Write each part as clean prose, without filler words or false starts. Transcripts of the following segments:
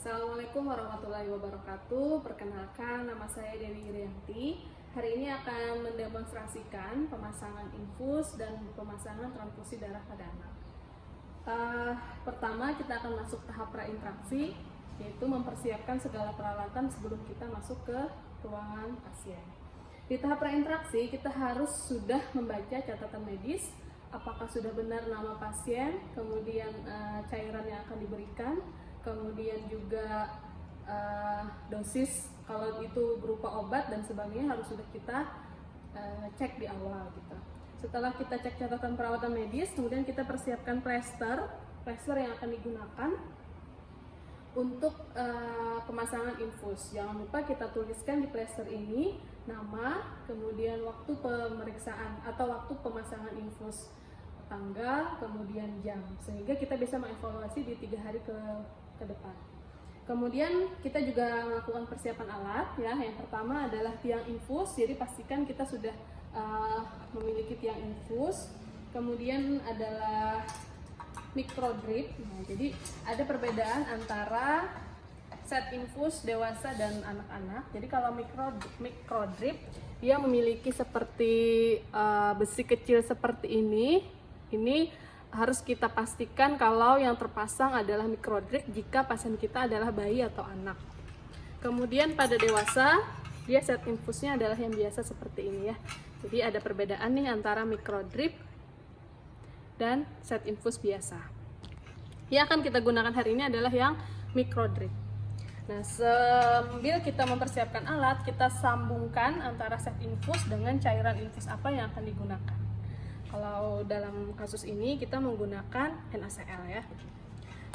Assalamualaikum warahmatullahi wabarakatuh. Perkenalkan, nama saya Dewi Irianti. Hari ini akan mendemonstrasikan pemasangan infus dan pemasangan transfusi darah pada anak. Pertama, kita akan masuk tahap prainteraksi, yaitu mempersiapkan segala peralatan sebelum kita masuk ke ruangan pasien. Di tahap prainteraksi, kita harus sudah membaca catatan medis, apakah sudah benar nama pasien, kemudian cairan yang akan diberikan, kemudian juga dosis kalau itu berupa obat dan sebagainya harus sudah kita cek di awal gitu. Setelah kita cek catatan perawatan medis, kemudian kita persiapkan plester yang akan digunakan untuk pemasangan infus. Jangan lupa kita tuliskan di plester ini nama, kemudian waktu pemeriksaan atau waktu pemasangan infus, tanggal, kemudian jam, sehingga kita bisa mengevaluasi di 3 hari ke depan. Kemudian kita juga melakukan persiapan alat ya. Yang pertama adalah tiang infus, jadi pastikan kita sudah memiliki tiang infus. Kemudian adalah microdrip. Nah, jadi ada perbedaan antara set infus dewasa dan anak-anak. Jadi kalau microdrip dia memiliki seperti besi kecil seperti ini harus kita pastikan kalau yang terpasang adalah microdrip jika pasien kita adalah bayi atau anak. Kemudian pada dewasa dia set infusnya adalah yang biasa seperti ini ya. Jadi ada perbedaan nih antara microdrip dan set infus biasa. Yang akan kita gunakan hari ini adalah yang microdrip. Nah, sambil kita mempersiapkan alat, kita sambungkan antara set infus dengan cairan infus apa yang akan digunakan. Kalau dalam kasus ini kita menggunakan NaCl ya.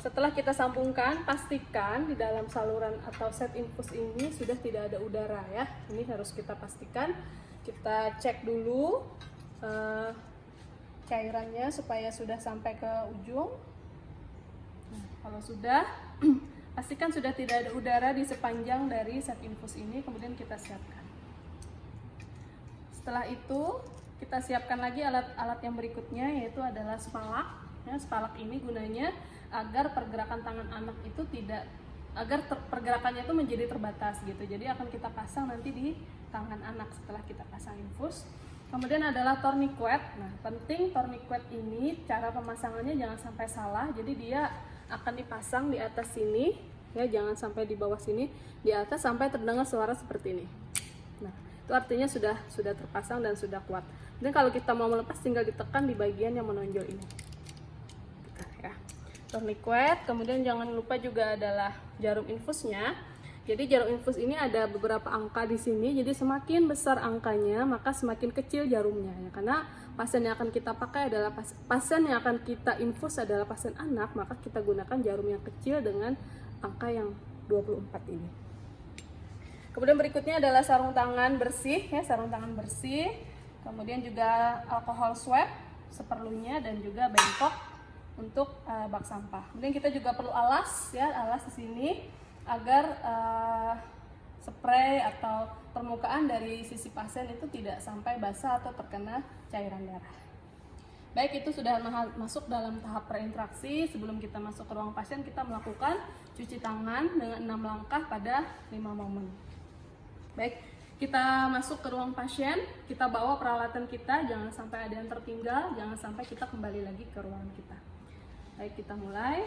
Setelah kita sambungkan, pastikan di dalam saluran atau set infus ini sudah tidak ada udara ya. Ini harus kita pastikan. Kita cek dulu cairannya supaya sudah sampai ke ujung. Nah, kalau sudah, pastikan sudah tidak ada udara di sepanjang dari set infus ini, kemudian kita siapkan. Setelah itu kita siapkan lagi alat-alat yang berikutnya, yaitu adalah spalak. Ya, spalak ini gunanya agar pergerakan tangan anak itu pergerakannya itu menjadi terbatas gitu. Jadi akan kita pasang nanti di tangan anak setelah kita pasang infus. Kemudian adalah tourniquet. Nah, penting tourniquet ini cara pemasangannya jangan sampai salah. Jadi dia akan dipasang di atas sini, ya, jangan sampai di bawah sini, di atas sampai terdengar suara seperti ini. Nah, itu artinya sudah terpasang dan sudah kuat. Dan kalau kita mau melepas tinggal ditekan di bagian yang menonjol ini. Ya. Tourniquet, kemudian jangan lupa juga adalah jarum infusnya. Jadi jarum infus ini ada beberapa angka di sini. Jadi semakin besar angkanya, maka semakin kecil jarumnya ya. Karena pasien yang akan kita pakai adalah pasien yang akan kita infus adalah pasien anak, maka kita gunakan jarum yang kecil dengan angka yang 24 ini. Kemudian berikutnya adalah sarung tangan bersih ya, sarung tangan bersih. Kemudian juga alkohol swab seperlunya dan juga bengkok untuk bak sampah. Kemudian kita juga perlu alas ya, alas di sini agar spray atau permukaan dari sisi pasien itu tidak sampai basah atau terkena cairan darah. Baik, itu sudah masuk dalam tahap prainteraksi. Sebelum kita masuk ke ruang pasien, kita melakukan cuci tangan dengan 6 langkah pada 5 momen. Baik, kita masuk ke ruang pasien, kita bawa peralatan kita, jangan sampai ada yang tertinggal, jangan sampai kita kembali lagi ke ruangan kita. Baik, kita mulai.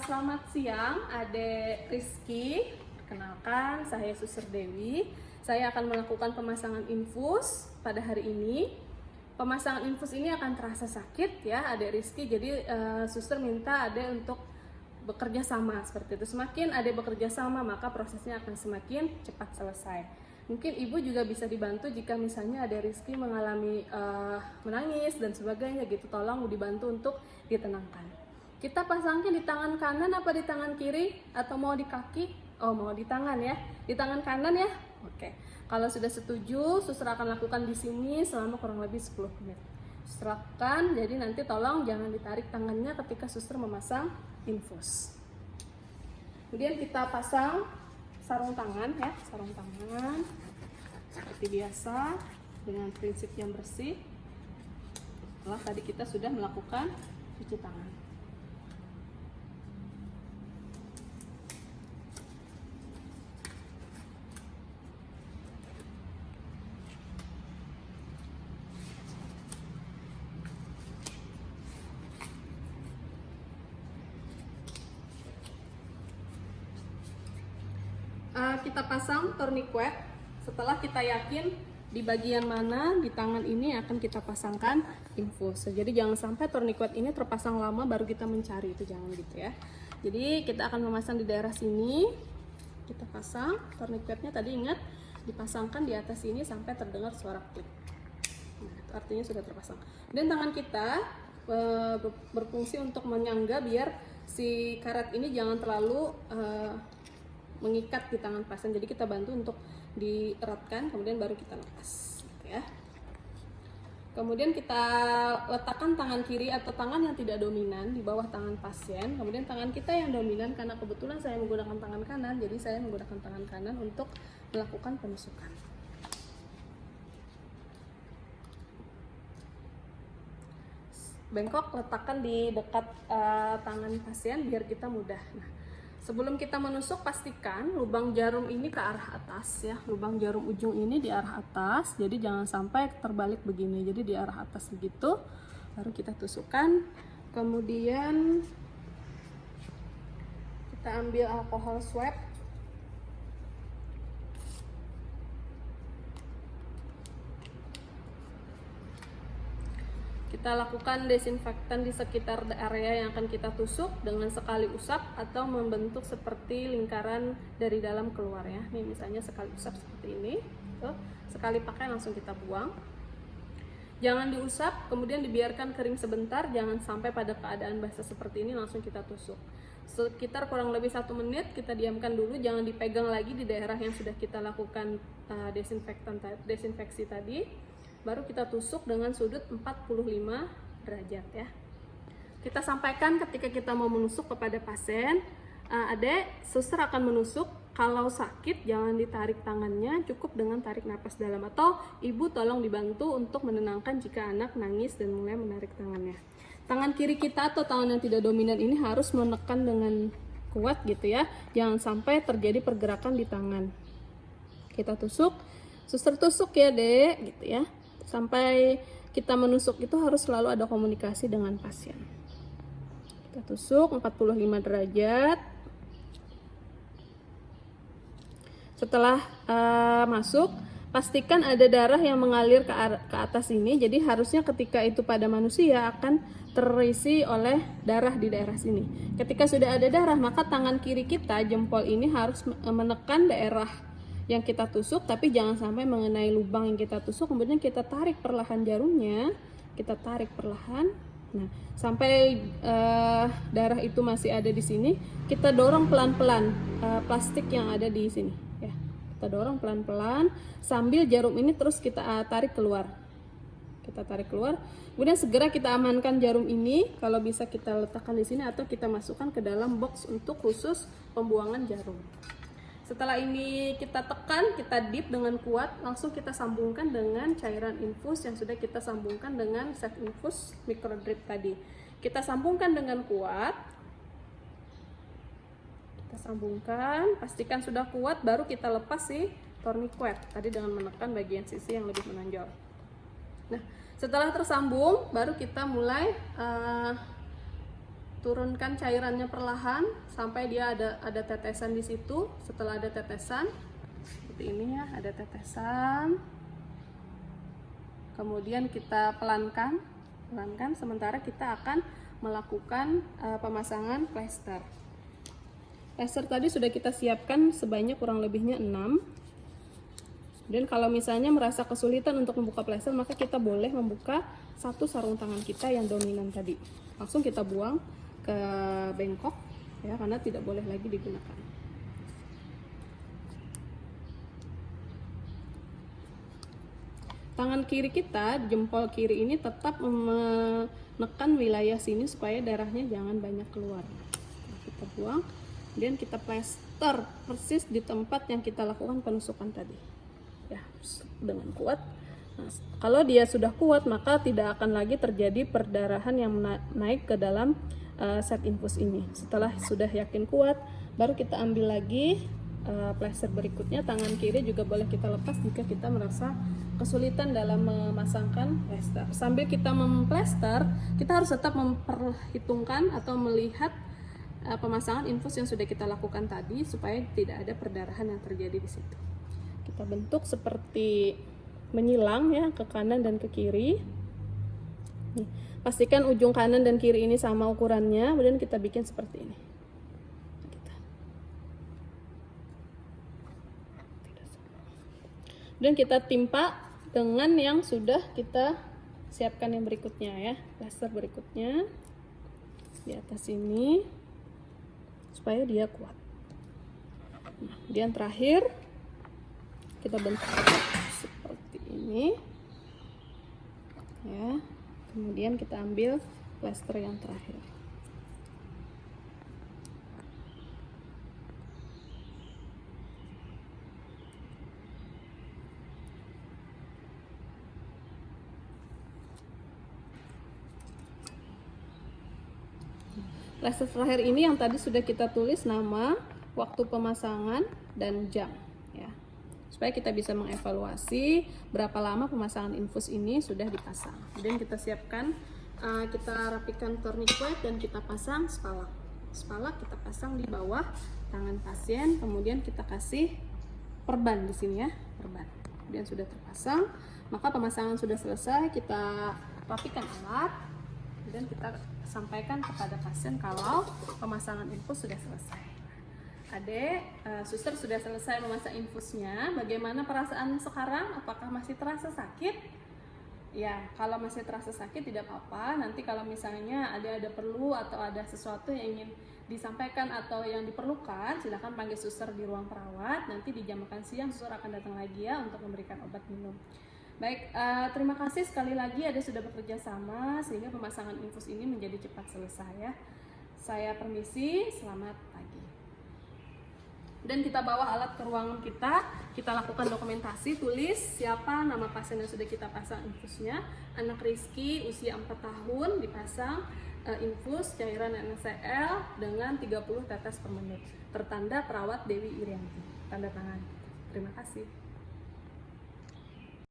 Selamat siang, Adek Rizky. Perkenalkan, saya Suster Dewi. Saya akan melakukan pemasangan infus pada hari ini. Pemasangan infus ini akan terasa sakit ya, Adek Rizky. Jadi Suster minta Adek untuk bekerja sama seperti itu. Semakin Adek bekerja sama, maka prosesnya akan semakin cepat selesai. Mungkin ibu juga bisa dibantu jika misalnya ada Rizky mengalami menangis dan sebagainya gitu, tolong dibantu untuk ditenangkan. Kita pasangnya di tangan kanan apa di tangan kiri atau mau di kaki? Oh, mau di tangan ya, di tangan kanan ya. Oke. Kalau sudah setuju, Suster akan lakukan di sini selama kurang lebih 10 menit. Silakan, jadi nanti tolong jangan ditarik tangannya ketika Suster memasang infus. Kemudian kita pasang sarung tangan ya, sarung tangan seperti biasa dengan prinsip yang bersih. Setelah tadi kita sudah melakukan cuci tangan. Kita pasang tourniquet. Setelah kita yakin di bagian mana di tangan ini akan kita pasangkan infus. Jadi jangan sampai tourniquet ini terpasang lama baru kita mencari, itu jangan gitu ya. Jadi kita akan memasang di daerah sini. Kita pasang tourniquetnya, tadi ingat dipasangkan di atas sini sampai terdengar suara klik. Nah, itu artinya sudah terpasang. Dan tangan kita berfungsi untuk menyangga biar si karet ini jangan terlalu mengikat di tangan pasien. Jadi kita bantu untuk dieratkan, kemudian baru kita lepas gitu ya. Kemudian kita letakkan tangan kiri atau tangan yang tidak dominan di bawah tangan pasien. Kemudian tangan kita yang dominan, karena kebetulan saya menggunakan tangan kanan, jadi saya menggunakan tangan kanan untuk melakukan penusukan. Bengkok letakkan di dekat tangan pasien biar kita mudah. Nah, sebelum kita menusuk, pastikan lubang jarum ini ke arah atas ya. Lubang jarum ujung ini di arah atas, jadi jangan sampai terbalik begini. Jadi di arah atas begitu, baru kita tusukkan. Kemudian kita ambil alkohol swab. Kita lakukan desinfektan di sekitar area yang akan kita tusuk dengan sekali usap atau membentuk seperti lingkaran dari dalam keluar ya. Ini misalnya sekali usap seperti ini. Tuh, sekali pakai langsung kita buang. Jangan diusap, kemudian dibiarkan kering sebentar. Jangan sampai pada keadaan basah seperti ini langsung kita tusuk. Sekitar kurang lebih 1 menit kita diamkan dulu. Jangan dipegang lagi di daerah yang sudah kita lakukan desinfeksi tadi. Baru kita tusuk dengan sudut 45 derajat ya. Kita sampaikan ketika kita mau menusuk kepada pasien, adek, suster akan menusuk. Kalau sakit jangan ditarik tangannya, cukup dengan tarik napas dalam. Atau ibu tolong dibantu untuk menenangkan jika anak nangis dan mulai menarik tangannya. Tangan kiri kita atau tangan yang tidak dominan ini harus menekan dengan kuat gitu ya. Jangan sampai terjadi pergerakan di tangan. Kita tusuk, suster tusuk ya dek gitu ya. Sampai kita menusuk itu harus selalu ada komunikasi dengan pasien. Kita tusuk 45 derajat. Setelah masuk, pastikan ada darah yang mengalir ke atas ini. Jadi harusnya ketika itu pada manusia akan terisi oleh darah di daerah sini. Ketika sudah ada darah, maka tangan kiri kita, jempol ini harus menekan daerah yang kita tusuk, tapi jangan sampai mengenai lubang yang kita tusuk. Kemudian kita tarik perlahan jarumnya, kita tarik perlahan. Nah, sampai darah itu masih ada di sini, kita dorong pelan-pelan plastik yang ada di sini. Ya, kita dorong pelan-pelan sambil jarum ini terus kita tarik keluar. Kita tarik keluar. Kemudian segera kita amankan jarum ini. Kalau bisa kita letakkan di sini atau kita masukkan ke dalam box untuk khusus pembuangan jarum. Setelah ini kita tekan, kita dip dengan kuat, langsung kita sambungkan dengan cairan infus yang sudah kita sambungkan dengan set infus microdrip tadi. Kita sambungkan dengan kuat. Kita sambungkan, pastikan sudah kuat, baru kita lepas si tourniquet tadi dengan menekan bagian sisi yang lebih menonjol. Nah, setelah tersambung, baru kita mulai turunkan cairannya perlahan sampai dia ada tetesan di situ. Setelah ada tetesan seperti ini ya, ada tetesan. Kemudian kita pelankan sementara kita akan melakukan pemasangan plester. Plester tadi sudah kita siapkan sebanyak kurang lebihnya 6. Dan kalau misalnya merasa kesulitan untuk membuka plester, maka kita boleh membuka satu sarung tangan kita yang dominan tadi. Langsung kita buang ke bengkok ya, karena tidak boleh lagi digunakan. Tangan kiri kita, jempol kiri ini tetap menekan wilayah sini supaya darahnya jangan banyak keluar. Nah, kita buang, kemudian kita plester persis di tempat yang kita lakukan penusukan tadi ya, dengan kuat. Nah, kalau dia sudah kuat, maka tidak akan lagi terjadi perdarahan yang naik ke dalam set infus ini. Setelah sudah yakin kuat, baru kita ambil lagi plester berikutnya. Tangan kiri juga boleh kita lepas jika kita merasa kesulitan dalam memasangkan plester. Sambil kita memplester, kita harus tetap memperhitungkan atau melihat pemasangan infus yang sudah kita lakukan tadi supaya tidak ada perdarahan yang terjadi di situ. Kita bentuk seperti menyilang ya, ke kanan dan ke kiri. Nih, pastikan ujung kanan dan kiri ini sama ukurannya, kemudian kita bikin seperti ini. Kemudian kita timpa dengan yang sudah kita siapkan yang berikutnya ya, plaster berikutnya di atas ini supaya dia kuat. Nah, kemudian terakhir kita bentuk seperti ini ya, kemudian kita ambil plaster yang terakhir. Plaster terakhir ini yang tadi sudah kita tulis nama, waktu pemasangan, dan jam ya, supaya kita bisa mengevaluasi berapa lama pemasangan infus ini sudah dipasang. Kemudian kita siapkan, kita rapikan tourniquet dan kita pasang spalak. Spalak kita pasang di bawah tangan pasien, kemudian kita kasih perban di sini ya, perban. Kemudian sudah terpasang, maka pemasangan sudah selesai. Kita rapikan alat, kemudian kita sampaikan kepada pasien kalau pemasangan infus sudah selesai. Adek, suster sudah selesai memasang infusnya. Bagaimana perasaannya sekarang? Apakah masih terasa sakit? Ya, kalau masih terasa sakit tidak apa-apa. Nanti kalau misalnya ada perlu atau ada sesuatu yang ingin disampaikan atau yang diperlukan, silakan panggil suster di ruang perawat. Nanti di jam makan siang suster akan datang lagi ya untuk memberikan obat minum. Baik, terima kasih sekali lagi Ade sudah bekerja sama sehingga pemasangan infus ini menjadi cepat selesai ya. Saya permisi, selamat pagi. Dan kita bawa alat ke ruangan kita lakukan dokumentasi, tulis siapa nama pasien yang sudah kita pasang infusnya. Anak Rizky, usia 4 tahun, dipasang infus cairan NaCl dengan 30 tetes per menit. Tertanda perawat Dewi Irianti. Tanda tangan. Terima kasih.